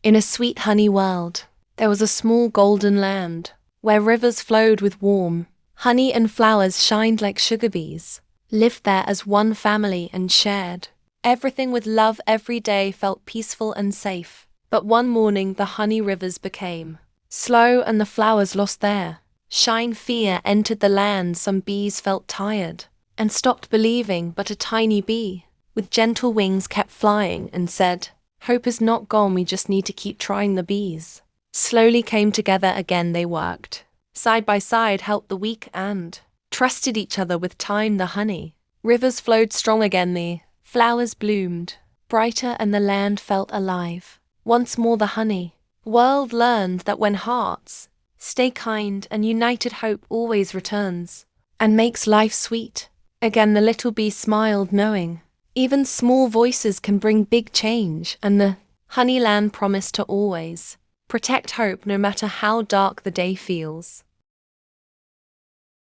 In a sweet honey world, there was a small golden land, where rivers flowed with warm honey and flowers shined like sugar bees, lived there as one family and shared everything with love. Every day felt peaceful and safe. But one morning the honey rivers became slow and the flowers lost their shine. Fear entered the land. Some bees felt tired and stopped believing, but a tiny bee with gentle wings kept flying and said, "Hope is not gone, we just need to keep trying." The bees slowly came together again. They worked side by side, helped the weak and trusted each other. With time the honey rivers flowed strong again. The flowers bloomed brighter and the land felt alive. Once more the honey world learned that when hearts stay kind and united, hope always returns and makes life sweet. Again the little bee smiled, knowing even small voices can bring big change, and the Honeyland promised to always protect hope no matter how dark the day feels.